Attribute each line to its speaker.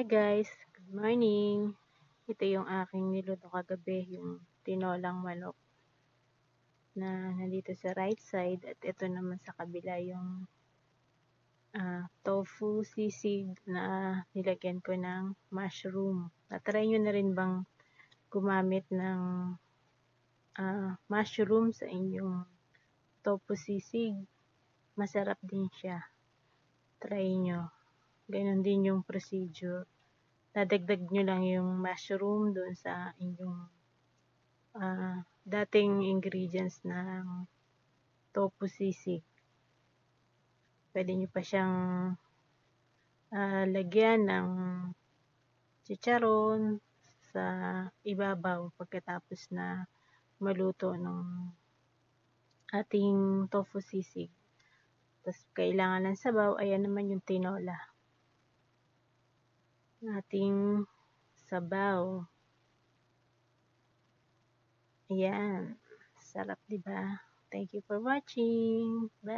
Speaker 1: Hi guys, good morning. Ito yung aking niluto kagabi, yung tinolang manok na nandito sa right side at ito naman sa kabila yung tofu sisig na nilagyan ko ng mushroom. Na-try nyo na rin bang gumamit ng mushroom sa inyong tofu sisig? Masarap din siya. Try nyo. Ganon din yung procedure. Dadagdag nyo lang yung mushroom doon sa inyong dating ingredients ng tofu sisig. Pwede nyo pa siyang lagyan ng chicharon sa ibabaw pagkatapos na maluto ng ating tofu sisig. Tapos kailangan ng sabaw, ayan naman yung tinola. Ating sabaw. Ayan. Sarap, diba? Thank you for watching. Bye.